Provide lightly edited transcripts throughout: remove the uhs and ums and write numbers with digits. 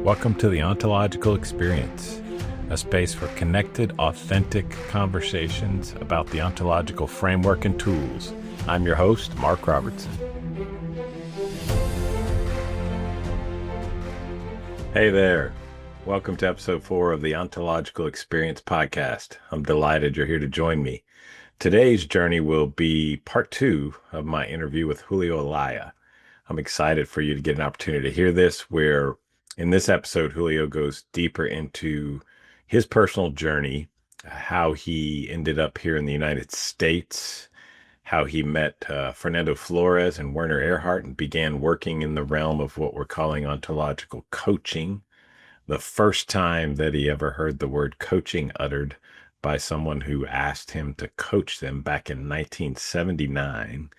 Welcome to the Ontological Experience, a space for connected, authentic conversations about the ontological framework and tools. I'm your host, Mark Robertson. Hey there. Welcome to episode 4 of the Ontological Experience podcast. I'm delighted you're here to join me. Today's journey will be part 2 of my interview with Julio Olalla. I'm excited for you to get an opportunity to hear this, where in this episode, Julio goes deeper into his personal journey, how he ended up here in the United States, how he met Fernando Flores and Werner Erhard and began working in the realm of what we're calling ontological coaching. The first time that he ever heard the word coaching uttered by someone who asked him to coach them back in 1979.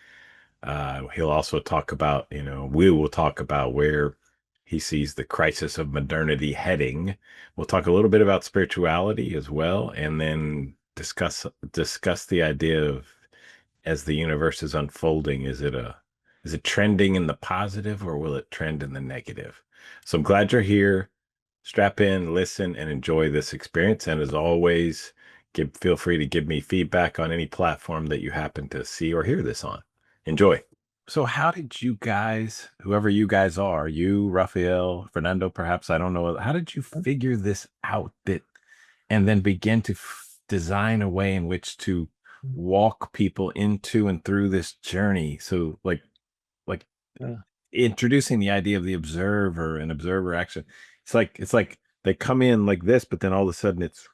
He'll also talk about, we will talk about where he sees the crisis of modernity heading. We'll talk a little bit about spirituality as well, and then discuss the idea of, as the universe is unfolding, is it trending in the positive or will it trend in the negative? So I'm glad you're here. Strap in, listen, and enjoy this experience. And as always, feel free to give me feedback on any platform that you happen to see or hear this on. Enjoy. So how did you guys, whoever you guys are, you, Rafael, Fernando, perhaps, I don't know, how did you figure this out and then begin to design a way in which to walk people into and through this journey? So like introducing the idea of the observer and observer action. It's like they come in like this, but then all of a sudden it's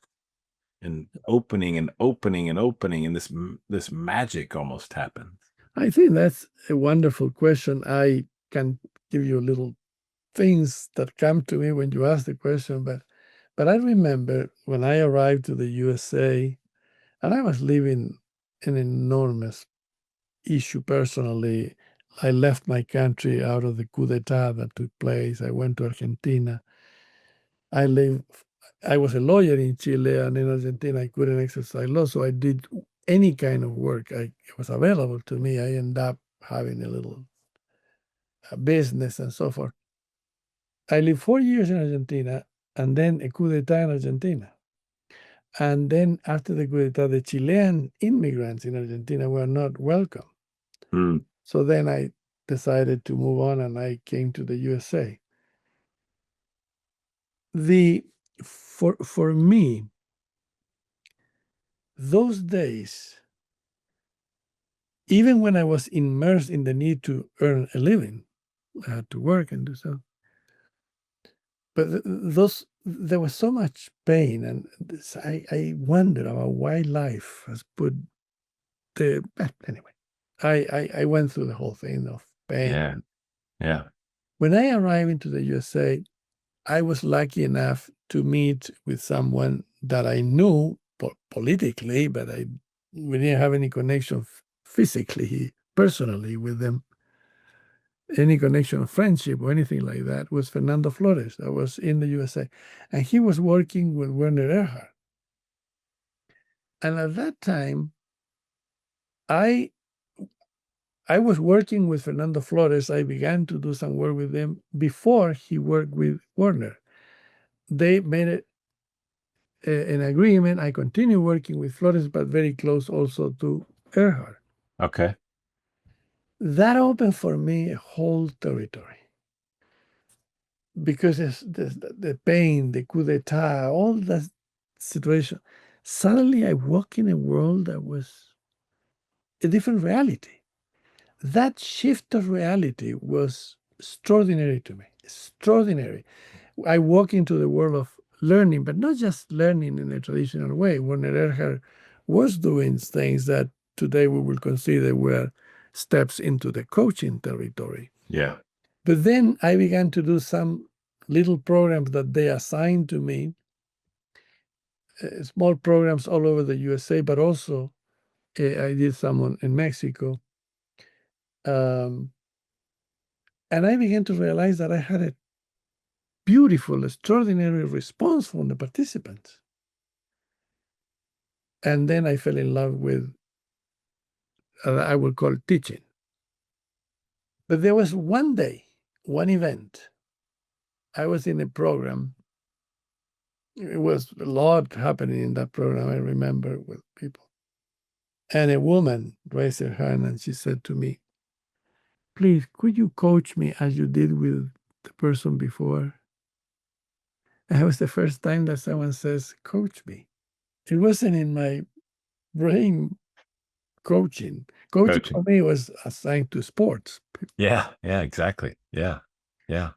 an opening and opening and opening, and this magic almost happens. I think that's a wonderful question. I can give you little things that come to me when you ask the question, but I remember when I arrived to the USA, and I was living an enormous issue personally. I left my country out of the coup d'etat that took place. I went to Argentina. I was a lawyer in Chile, and in Argentina I couldn't exercise law, so I did any kind of work I was available to me. I ended up having a little business and so forth. I lived 4 years in Argentina, and then a coup d'etat in Argentina. And then after the coup d'etat, the Chilean immigrants in Argentina were not welcome. So then I decided to move on, and I came to the USA. For me, those days, even when I was immersed in the need to earn a living, I had to work and do so. But there was so much pain, and I wonder about why life has put anyway. I went through the whole thing of pain. Yeah. When I arrived into the USA, I was lucky enough to meet with someone that I knew politically, but we didn't have any connection physically, personally with them. Any connection of friendship or anything like that, was Fernando Flores. That was in the USA. And he was working with Werner Erhard. And at that time, I was working with Fernando Flores. I began to do some work with him before he worked with Werner. They made an agreement. I continued working with Flores, but very close also to Erhard. Okay. That opened for me a whole territory. Because the pain, the coup d'etat, all that situation, suddenly I walk in a world that was a different reality. That shift of reality was extraordinary to me, extraordinary. I walk into the world of learning, but not just learning in a traditional way. Werner Erhard was doing things that today we will consider were steps into the coaching territory. Yeah. But then I began to do some little programs that they assigned to me, small programs all over the USA, but also I did some in Mexico. And I began to realize that I had a beautiful, extraordinary response from the participants. And then I fell in love with, I would call it teaching. But there was one day, one event, I was in a program. It was a lot happening in that program, I remember, with people. And a woman raised her hand and she said to me, please, could you coach me as you did with the person before? And it was the first time that someone says, coach me. It wasn't in my brain coaching. Coaching Coaching. for me was assigned to sports. Yeah. Yeah. Exactly. Yeah. Yeah.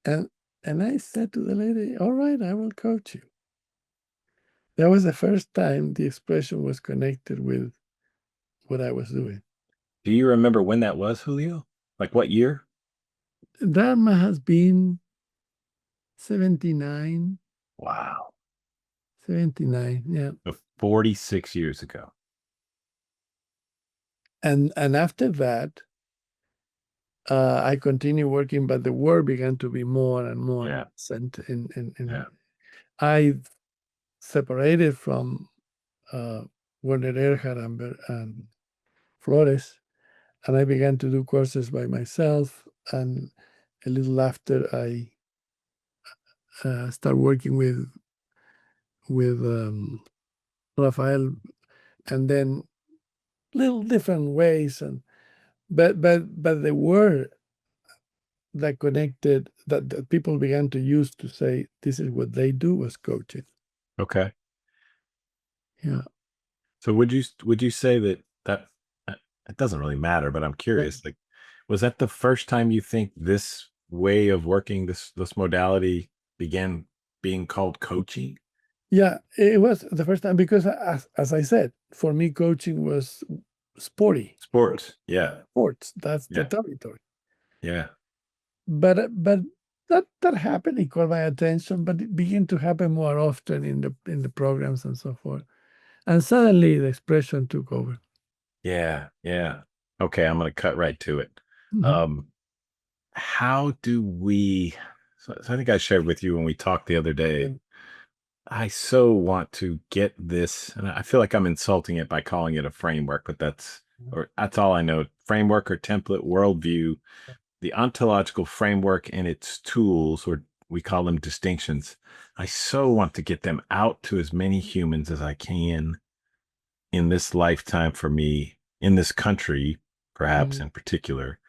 And and I said to the lady, all right, I will coach you. That was the first time the expression was connected with what I was doing. Do you remember when that was, Julio? Like what year? That has been 79, Wow. 79, yeah. So 46 years ago. And after that, I continued working, but the work began to be more and more Yeah. sent in. Yeah. I separated from Werner Erhard and Flores, and I began to do courses by myself. And a little after, I started working with Rafael, and then little different ways. And but the word that connected that people began to use to say this is what they do was coaching. Okay. Yeah. So would you say that uh, it doesn't really matter, but I'm curious, like, was that the first time you think this way of working, this modality began being called coaching? Yeah, it was the first time because as I said, for me coaching was sporty. Sports. Yeah. Sports, that's the Yeah. territory. Yeah. But that happened, it caught my attention, but it began to happen more often in the programs and so forth. And suddenly the expression took over. Yeah. Yeah. Okay, I'm going to cut right to it. Mhm. Um, how do we so I think I shared with you when we talked the other day. I so want to get this, and I feel like I'm insulting it by calling it a framework, but that's all I know. Framework or template, worldview, the ontological framework and its tools, or we call them distinctions. I so want to get them out to as many humans as I can in this lifetime for me, in this country, perhaps Mhm. in particular.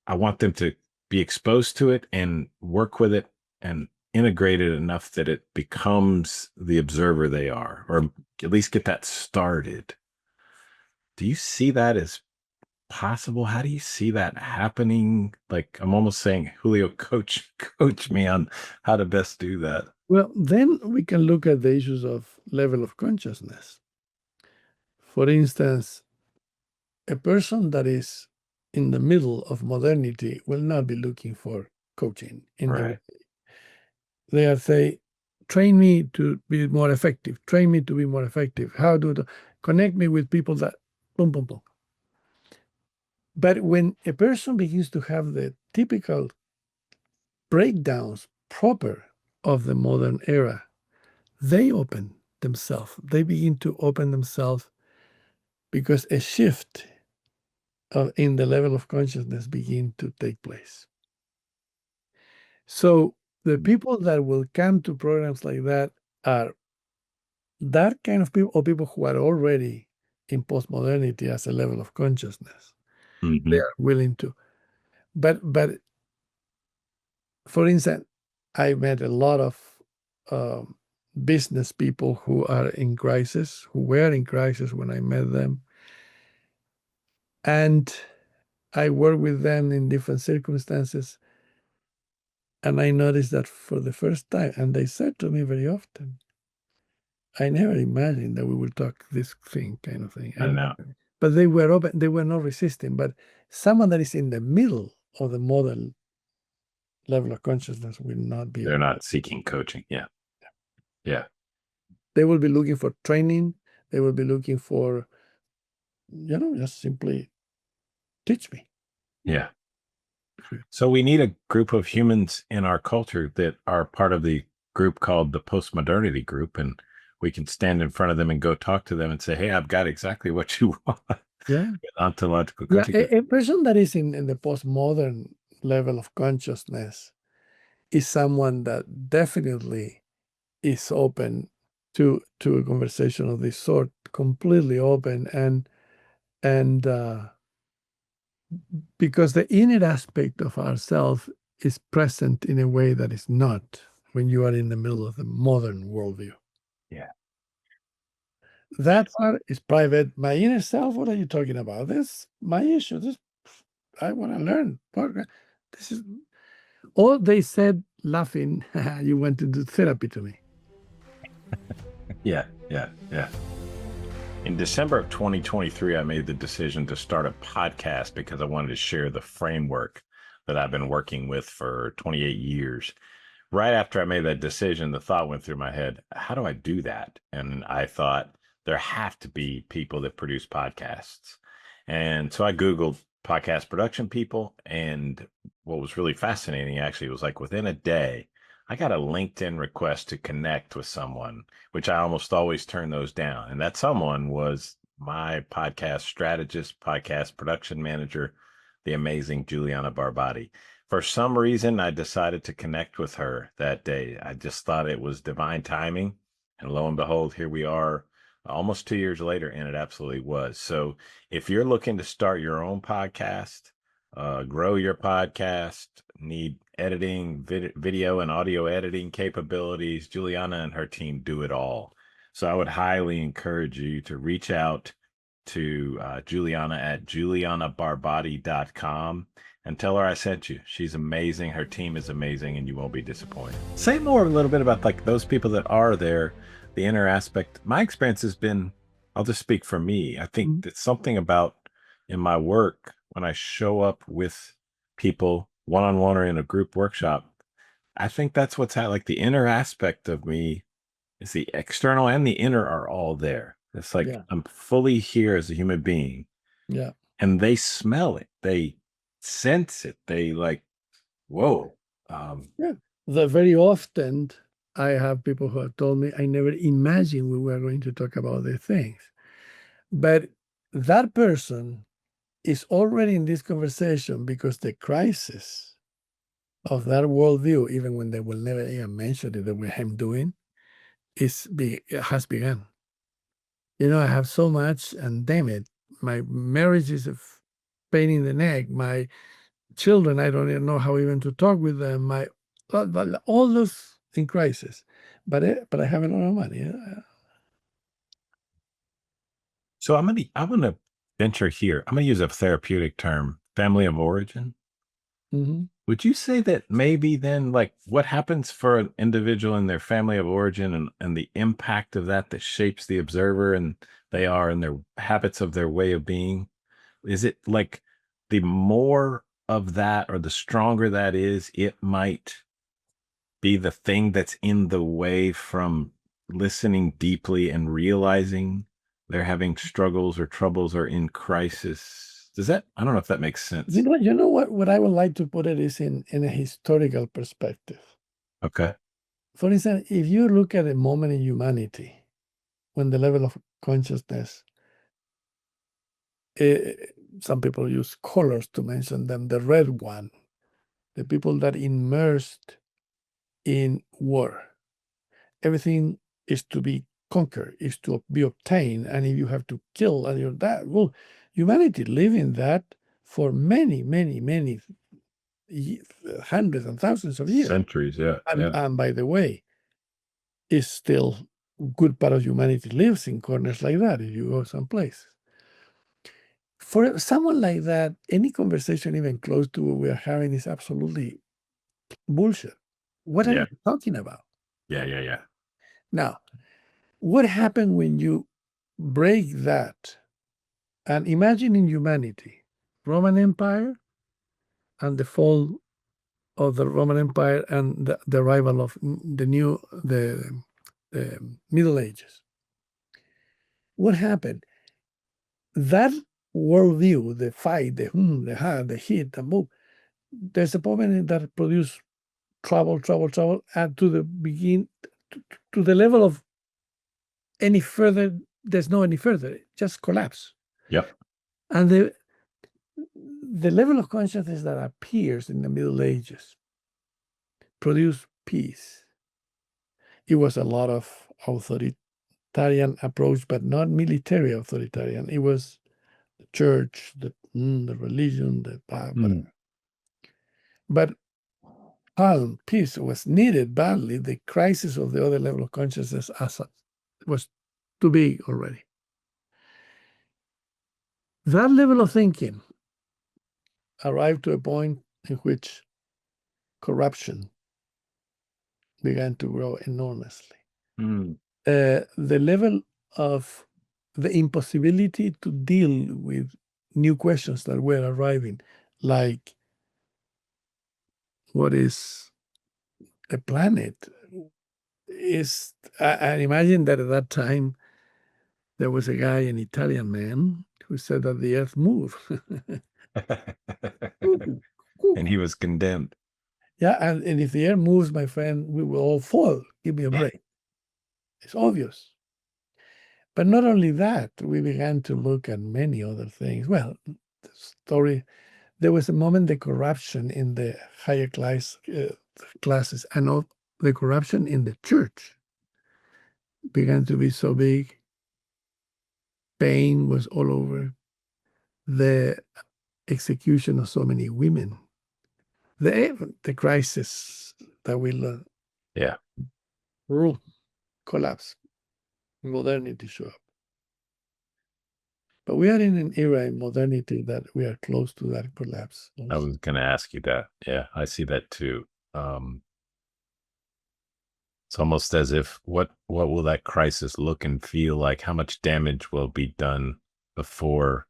I want them to be exposed to it and work with it and integrate it enough that it becomes the observer they are, or at least get that started. Do you see that as possible? How do you see that happening? Like, I'm almost saying, Julio, coach me on how to best do that. Well, then we can look at the issues of level of consciousness. For instance, a person that is in the middle of modernity will not be looking for coaching in the way Right. they are say, train me to be more effective, train me to be more effective. How do the, connect me with people that boom, boom, boom. But when a person begins to have the typical breakdowns proper of the modern era, they open themselves. They begin to open themselves because a shift in the level of consciousness begin to take place. So the people that will come to programs like that are that kind of people or people who are already in postmodernity as a level of consciousness. They Hmm. are willing to. But for instance, I met a lot of um, business people who are in crisis, who were in crisis when I met them. And I work with them in different circumstances. And I noticed that for the first time, and they said to me very often, I never imagined that we would talk this thing kind of thing. I know. But they were open, they were not resisting. But someone that is in the middle of the model level of consciousness will not be They're open. not seeking coaching. Yeah. Yeah. They will be looking for training. They will be looking for, just simply teach me. Yeah. So we need a group of humans in our culture that are part of the group called the postmodernity group. And we can stand in front of them and go talk to them and say, hey, I've got exactly what you want Yeah. with ontological Yeah. coaching. A person that is in the postmodern level of consciousness is someone that definitely is open to a conversation of this sort, completely open, and because the inner aspect of ourself is present in a way that is not when you are in the middle of the modern worldview. Yeah. That part is private. My inner self, what are you talking about? This my issue. This I want to learn. This is all they said laughing. You went to do therapy to me. Yeah. Yeah. Yeah. In December of 2023, I made the decision to start a podcast because I wanted to share the framework that I've been working with for 28 years. Right after I made that decision, the thought went through my head, how do I do that? And I thought there have to be people that produce podcasts. And so I Googled podcast production people. And what was really fascinating actually was like within a day, I got a LinkedIn request to connect with someone, which I almost always turn those down. And that someone was my podcast strategist, podcast production manager, the amazing Juliana Barbati. For some reason, I decided to connect with her that day. I just thought it was divine timing. And lo and behold, here we are almost 2 years later, and it absolutely was. So if you're looking to start your own podcast, grow your podcast, need editing, video and audio editing capabilities, Juliana and her team do it all. So I would highly encourage you to reach out to Juliana at julianabarbati.com and tell her I sent you. She's amazing. Her team is amazing, and you won't be disappointed. Say more a little bit about like those people that are there, the inner aspect. My experience has been, I'll just speak for me. I think that something about in my work when I show up with people one-on-one or in a group workshop, I think that's what's like the inner aspect of me is the external and the inner are all there. It's like Yeah, I'm fully here as a human being, yeah, and they smell it. They sense it. They like, whoa. yeah. Very often, I have people who have told me, I never imagined we were going to talk about these things. But that person is already in this conversation because the crisis of that worldview, even when they will never even mention it, that we're him doing, has begun. I have so much, and damn it, my marriage is a pain in the neck. My children, I don't even know how even to talk with them. All those in crisis, but I have a lot of money. So I'm gonna venture here. I'm gonna use a therapeutic term, family of origin. Mhm. Would you say that maybe then like what happens for an individual in their family of origin and the impact of that shapes the observer and they are and their habits of their way of being? Is it like the more of that or the stronger that is, it might be the thing that's in the way from listening deeply and realizing they're having struggles or troubles or in crisis? Does that, I don't know if that makes You sense. know, you know what I would like to put it is in a historical perspective. Okay. For instance, if you look at a moment in humanity when the level of consciousness, eh, some people use colors to mention them, the red one, the people that immersed in war. Everything is to be conquered, is to be obtained, and if you have to kill and you're that, well, humanity lived in that for many, many, many hundreds and thousands of years. Centuries. Yeah. And, Yeah. and by the way, is still good part of humanity lives in corners like that if you go someplace. For someone like that, any conversation even close to what we are having is absolutely bullshit. What are Yeah. you talking about? Yeah. Yeah. Yeah. Now, what happened when you break that and imagine in humanity, Roman Empire and the fall of the Roman Empire and the arrival of the Middle Ages. What happened? That worldview, the fight, the hard, the hit, the move, there's a moment that produce trouble, and to the to the level of any further, there's no any further, just collapse. Yep. And the level of consciousness that appears in the Middle Ages produce peace. It was a lot of authoritarian approach, but not military authoritarian. It was the church, the religion, the whatever. But calm, peace was needed badly. The crisis of the other level of consciousness was too big already. That level of thinking arrived to a point in which corruption began to grow enormously. The level of the impossibility to deal with new questions that were arriving, like what is a planet, is, I imagine that at that time there was a guy, an Italian man, who said that the earth moved. And he was condemned. Yeah, and if the earth moves, my friend, we will all fall. Give me a break. It's obvious. But not only that, we began to look at many other things. Well, the story, there was a moment the corruption in the higher classes and the corruption in the church began to be so big. Pain was all over. The execution of so many women. The crisis that will collapse. Modernity show up. But we are in an era in modernity that we are close to that collapse. Also. I was going to ask you that. Yeah, I see that too. It's almost as if what will that crisis look and feel like? How much damage will be done before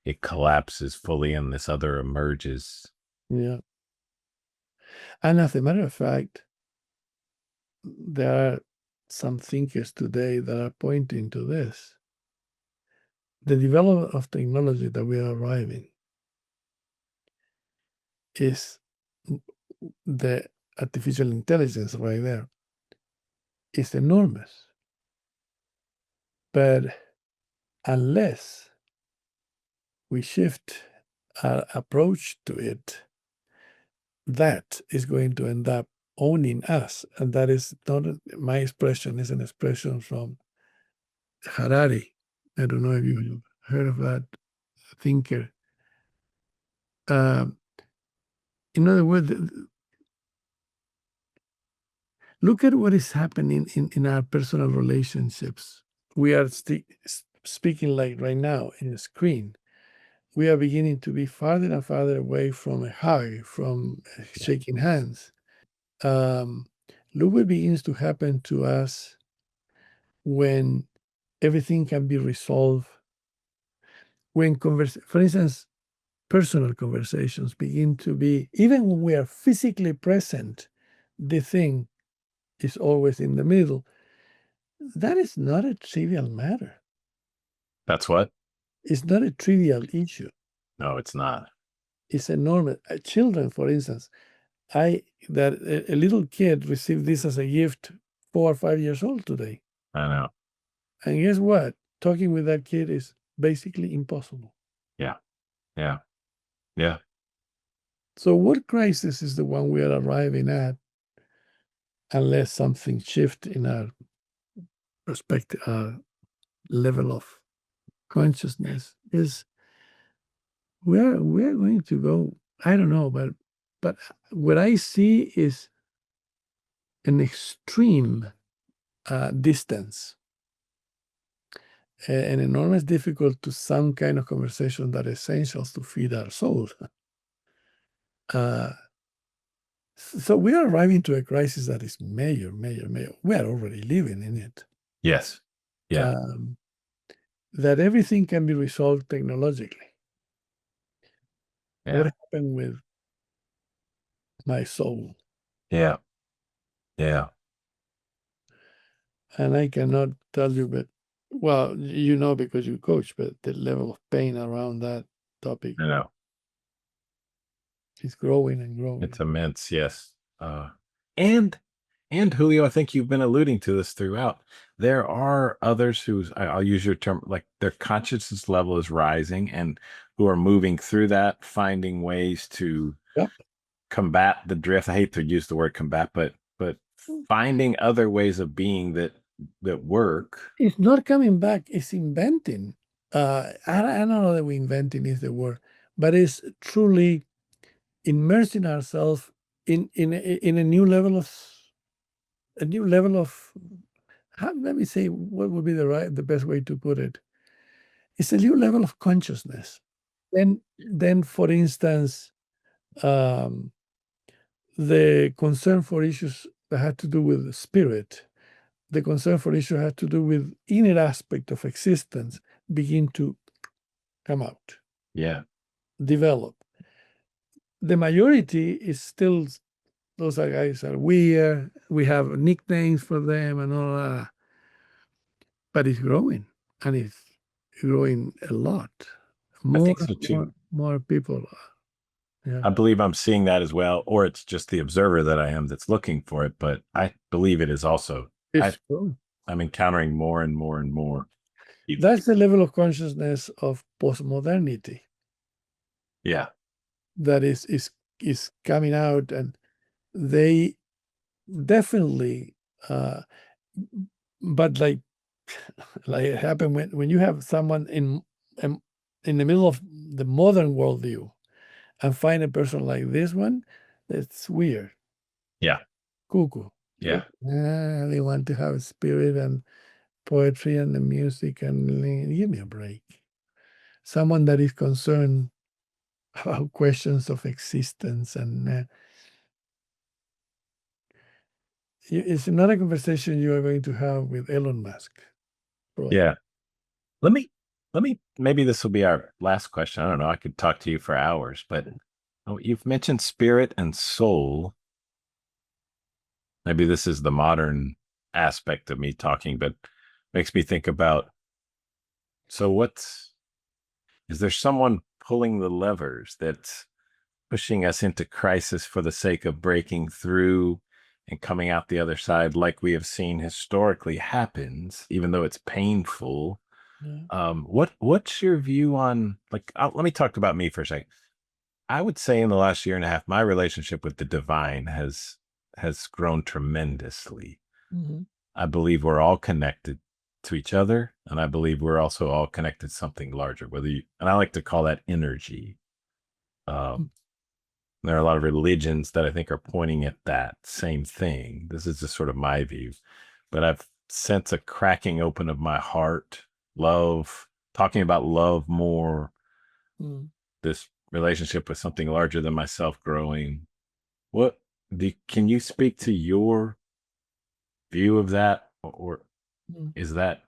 it collapses fully and this other emerges? Yeah. And as a matter of fact, there are some thinkers today that are pointing to this. The development of technology that we are arriving is the artificial intelligence right there. It's enormous. But unless we shift our approach to it, that is going to end up owning us. And that is not my expression, is an expression from Harari. I don't know if you've heard of that thinker. In other words, look at what is happening in our personal relationships. We are speaking like right now in a screen. We are beginning to be farther and farther away from a hug, from shaking hands. Look what begins to happen to us when everything can be resolved. When, for instance, personal conversations begin to be, even when we are physically present, the thing is always in the middle. That is not a trivial matter. That's what? It's not a trivial issue. No, it's not. It's enormous. Children, for instance, a little kid received this as a gift, 4 or 5 years old today. I know. And guess what? Talking with that kid is basically impossible. Yeah. Yeah. Yeah. So what crisis is the one we are arriving at unless something shifts in our perspective, our level of consciousness is we're going to go, I don't know, but what I see is an extreme distance, an enormous difficult to some kind of conversation that is essential to feed our soul. So we are arriving to a crisis that is major. We are already living in it. Yes. Yeah. That everything can be resolved technologically. Yeah. What happened with my soul? Yeah. Yeah. And I cannot tell you, but, well, you know, because you coach, but the level of pain around that topic I know. is growing and growing. It's immense, yes. And Julio, I think you've been alluding to this throughout. There are others I'll use your term, like their consciousness level is rising and who are moving through that, finding ways to combat the drift. I hate to use the word combat, but finding other ways of being that work. It's not coming back, it's inventing. I don't know that we inventing is the word, but it's truly immersing ourselves in a new level of let me say what would be the best way to put it. It's a new level of consciousness. Then for instance, um, the concern for issues that had to do with the spirit, the concern for issues had to do with inner aspect of existence begin to come out, Yeah. develop. The majority is still those guys are weird. We have nicknames for them and all that, but it's growing, and it's growing a lot. I More, think so too. more people. Yeah, I believe I'm seeing that as well, or it's just the observer that I am that's looking for it. But I believe it is also. it's growing. I'm encountering more and more and more. That's the level of consciousness of postmodernity Yeah. that is coming out, and they definitely. But like it happened when you have someone in the middle of the modern worldview and find a person like this one, it's weird, Yeah. cuckoo. Yeah. They want to have spirit and poetry and the music, and give me a break. Someone that is concerned about questions of existence, and it's not a conversation you are going to have with Elon Musk. Probably. Yeah. Let me maybe this will be our last question. I don't know. I could talk to you for hours, but you've mentioned spirit and soul. Maybe this is the modern aspect of me talking, but makes me think about, so is there someone pulling the levers that's pushing us into crisis for the sake of breaking through and coming out the other side, like we have seen historically happens, even though it's painful? Yeah. What's your view on, like, let me talk about me for a second. I would say in the last year and a half, my relationship with the divine has grown tremendously. Mm-hmm. I believe we're all connected to each other, and I believe we're also all connected to something larger. And I like to call that energy. Um, there are a lot of religions that I think are pointing at that same thing. This is just sort of my view, but I've sensed a cracking open of my heart, love, talking about love more, this relationship with something larger than myself growing. Can you speak to your view of that, or is that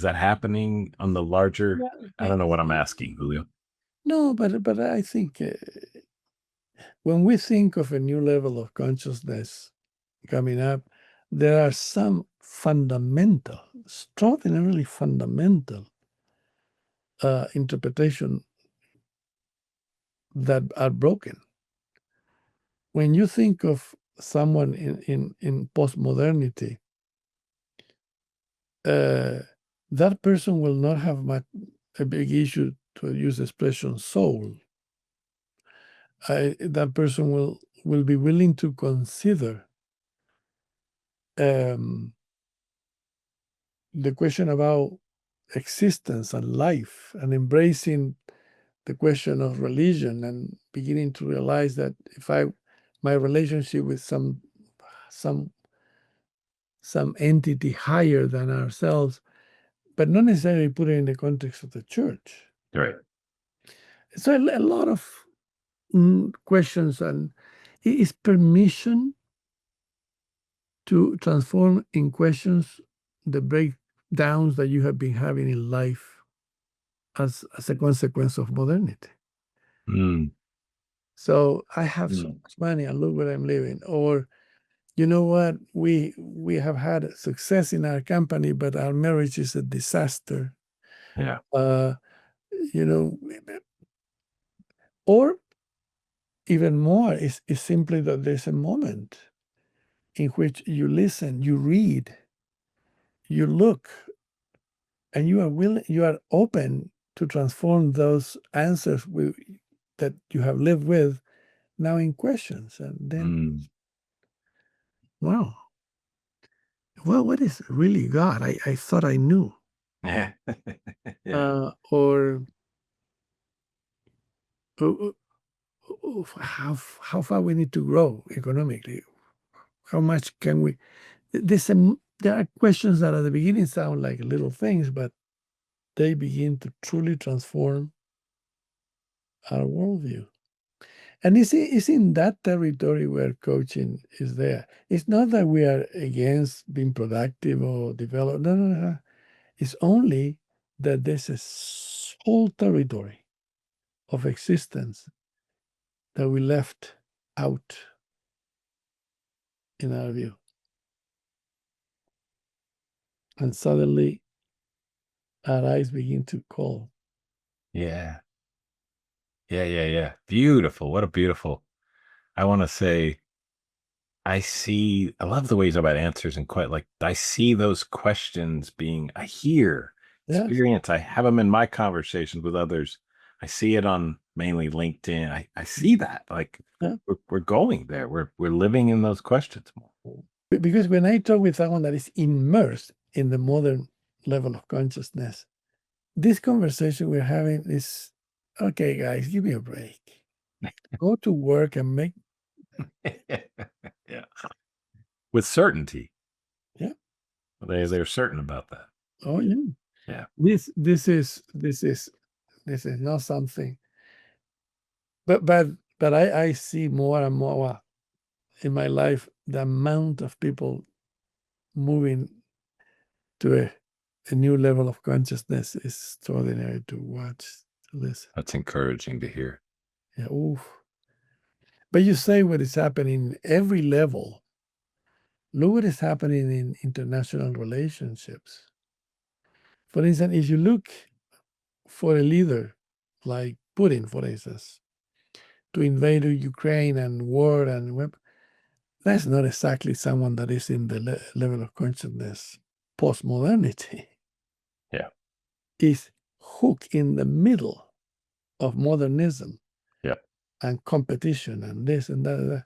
happening on the larger? I don't know what I'm asking, Julio. No, but I think when we think of a new level of consciousness coming up, there are some fundamental, extraordinarily fundamental interpretation that are broken. When you think of someone in postmodernity, that person will not have a big issue, to use the expression soul. That person will be willing to consider the question about existence and life, and embracing the question of religion, and beginning to realize that my relationship with some entity higher than ourselves, but not necessarily put it in the context of the church. Right. So a lot of questions, and it is permission to transform in questions the breakdowns that you have been having in life as a consequence of modernity. Mm. So I have so much money and look where I'm living. Or, you know what, we have had success in our company, but our marriage is a disaster. Yeah. You know, or even more is simply that there's a moment in which you listen, you read, you look, and you are open to transform those answers that you have lived with now in questions. And then, Mm. wow, well, what is really God? I thought I knew. Yeah. Yeah. Or uh, how far we need to grow economically. How much can we? There are questions that at the beginning sound like little things, but they begin to truly transform our worldview. And it's in that territory where coaching is there. It's not that we are against being productive or develop. No, no, no. It's only that there's a whole territory of existence that we left out in our view. And suddenly our eyes begin to call. Yeah. Yeah. Yeah. Yeah. Beautiful. What a beautiful. I want to say, I love the ways about answers and quite like, I see those questions being, I hear Yes. experience. I have them in my conversations with others. I see it on mainly LinkedIn. I see that like Yeah. we're going there. We're living in those questions more. Because when I talk with someone that is immersed in the modern level of consciousness, this conversation we're having is okay, guys, give me a break. Go to work and make. Yeah. With certainty. Yeah. They're certain about that. Oh yeah. Yeah. This is not something. But I see more and more in my life the amount of people moving to a new level of consciousness is extraordinary to watch, to listen. That's encouraging to hear. Yeah, oof. But you say what is happening every level. Look what is happening in international relationships. For instance, if you look for a leader like Putin, for instance, to invade Ukraine and war and that's not exactly someone that is in the level of consciousness post-modernity. Yeah. Is hooked in the middle of modernism Yeah. and competition and this and that.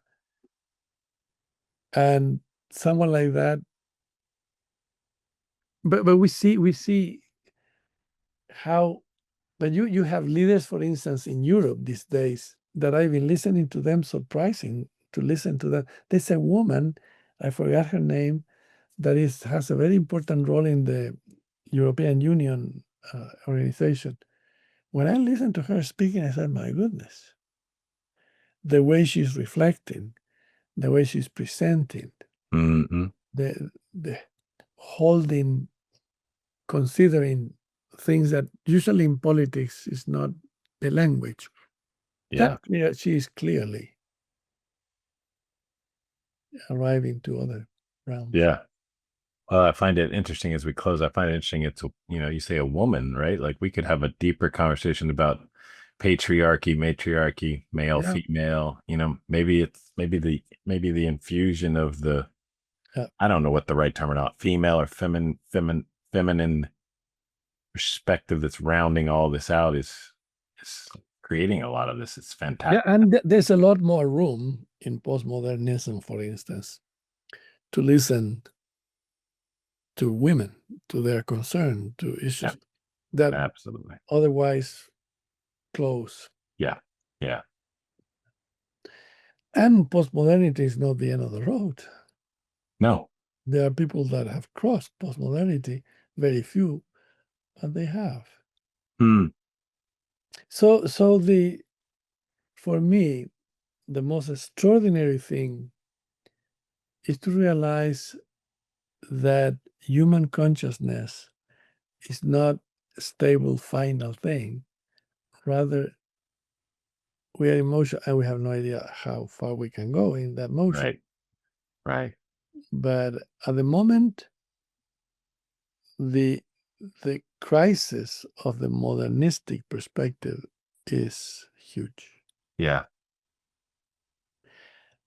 And someone like that. But we see how. But you have leaders, for instance, in Europe these days that I've been listening to them. Surprising to listen to that. There's a woman, I forgot her name, that has a very important role in the European Union organization. When I listened to her speaking, I said, "My goodness, the way she's reflecting, the way she's presenting, Mm-hmm. the holding, considering things that usually in politics is not the language. Yeah. She is clearly arriving to other realms." Yeah. Well, I find it interesting as we close. I find it interesting. You say a woman, right? Like we could have a deeper conversation about patriarchy, matriarchy, male, Yeah, female. Maybe the infusion of the, yeah, I don't know what the right term or not, female or feminine perspective that's rounding all this out is creating a lot of this. It's yeah. fantastic. And there's a lot more room in postmodernism, for instance, to listen to women, to their concern, to Yeah, issues that absolutely. otherwise close. Yeah. Yeah. And postmodernity is not the end of the road. No. There are people that have crossed postmodernity, very few, but they have. Hmm. So for me, the most extraordinary thing is to realize that human consciousness is not a stable final thing. Rather, we are emotional and we have no idea how far we can go in that motion. Right. Right. But at the moment, the the crisis of the modernistic perspective is huge. Yeah.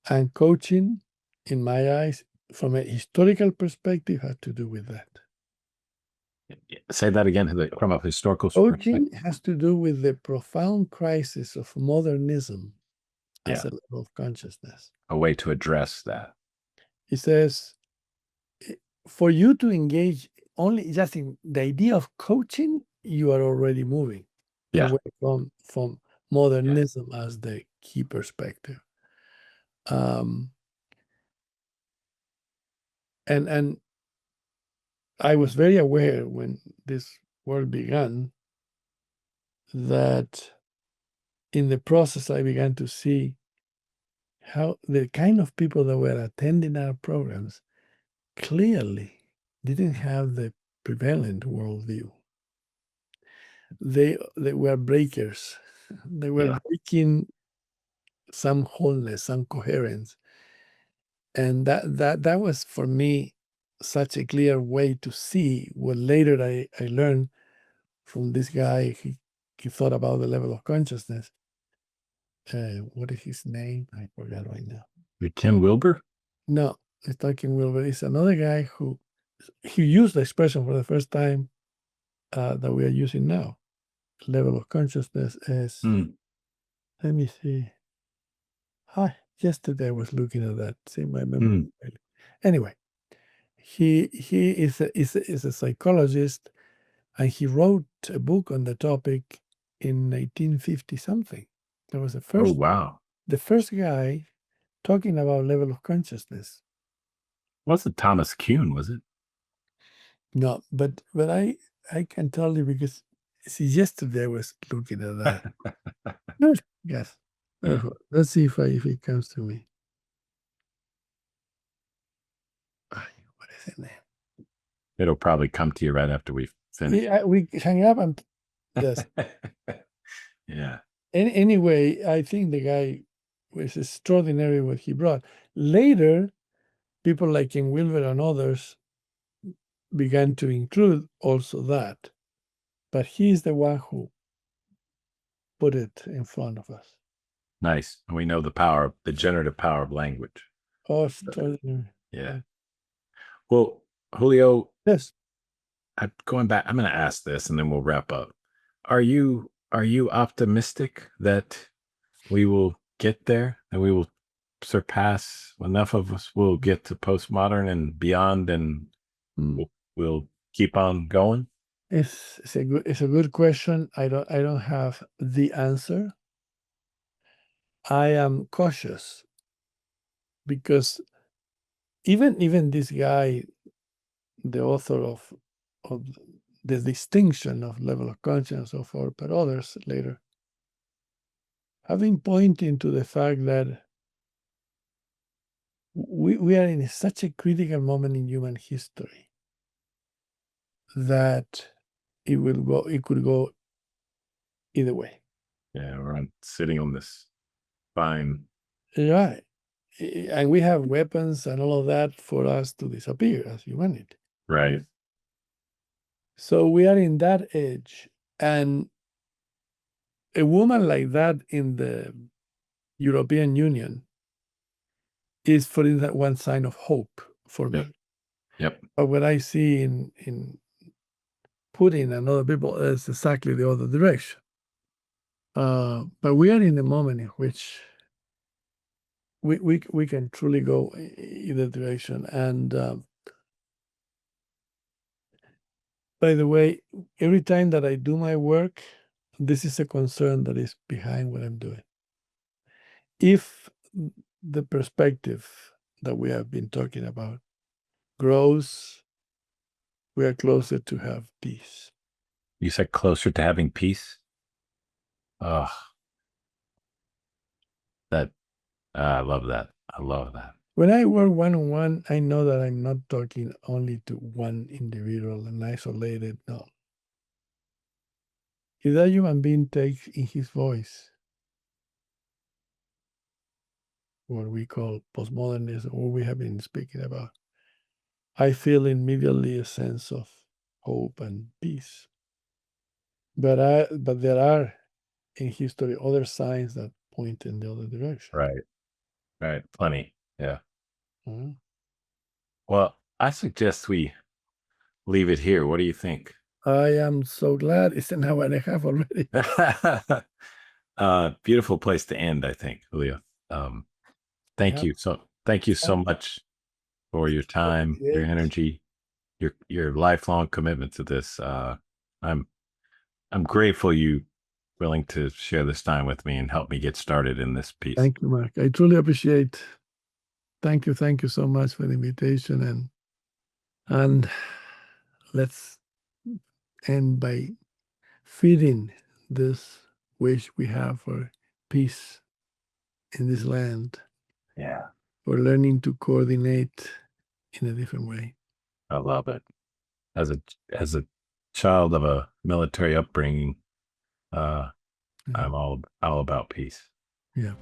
And coaching, in my eyes, from a historical perspective, had to do with that. Say that again from a historical perspective. Coaching has to do with the profound crisis of modernism as Yeah. a level of consciousness. A way to address that. He says, for you to engage only just in the idea of coaching, you are already moving away from modernism as the key perspective. And I was very aware when this work began that in the process I began to see how the kind of people that were attending our programs clearly didn't have the prevalent worldview. They were breakers. They were breaking some wholeness, some coherence. And that was for me such a clear way to see what later I learned from this guy. He thought about the level of consciousness. What is his name? I forgot right now. Ken Wilber? No, it's not Ken Wilber. It's another guy who he used the expression for the first time that we are using now. Level of consciousness is. Let me see. Yesterday I was looking at that. See my memory. Anyway, he is a psychologist, and he wrote a book on the topic in 1950 something. That was the first. Oh, wow. The first guy talking about level of consciousness. Wasn't Thomas Kuhn, was it? No, but I can tell you because see, yesterday I was looking at that. Yes. Let's see if it comes to me. What is his name? It'll probably come to you right after we finish. Yeah, we hang up and yes. Yeah. Anyway, I think the guy was extraordinary what he brought. Later, people like Ken Wilber and others began to include also that. But he's the one who put it in front of us. Nice. We know the generative power of language. Oh, extraordinary. Yeah. Well, Julio. Yes. I'm going back. I'm going to ask this and then we'll wrap up. Are you optimistic that we will get there and we will surpass, enough of us will get to postmodern and beyond, and we'll keep on going? It's a good question. I don't have the answer. I am cautious because even this guy, the author of the distinction of level of consciousness so forth, but others later have been pointing to the fact that we are in such a critical moment in human history that it could go either way. Yeah, we're sitting on this fine. Right. And we have weapons and all of that for us to disappear as humanity. Right. So we are in that edge. And a woman like that in the European Union is, for instance, one sign of hope for me. Yep. But what I see in Putin and other people is exactly the other direction. But we are in a moment in which we can truly go either direction. And by the way, every time that I do my work, this is a concern that is behind what I'm doing. If the perspective that we have been talking about grows, we are closer to have peace. You said closer to having peace? Oh, I love that. I love that. When I work one-on-one, I know that I'm not talking only to one individual and isolated. No. If that human being takes in his voice what we call postmodernism, what we have been speaking about, I feel immediately a sense of hope and peace. But there are in history other signs that point in the other direction. Right. Plenty. Yeah. Mm-hmm. Well, I suggest we leave it here. What do you think? I am so glad. It's an hour and a half already. Beautiful place to end, I think, Julio. Thank Yeah. you. Thank you so much for your time, your Appreciate. energy, your lifelong commitment to this. I'm I'm grateful you willing to share this time with me and help me get started in this piece. Thank you, Mark. I truly appreciate. Thank you so much for the invitation, and let's end by feeding this wish we have for peace in this land, Yeah, for learning to coordinate in a different way. I love it. As a child of a military upbringing, uh, Yeah. I'm all about peace. Yeah.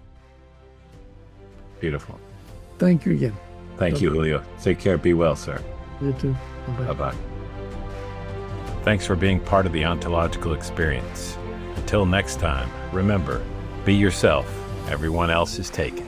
Beautiful. Thank you again. Thank you, Bye-bye. Julio. Take care. Be well, sir. You too. Bye-bye. Bye-bye. Thanks for being part of the ontological experience. Until next time, remember, be yourself. Everyone else is taken.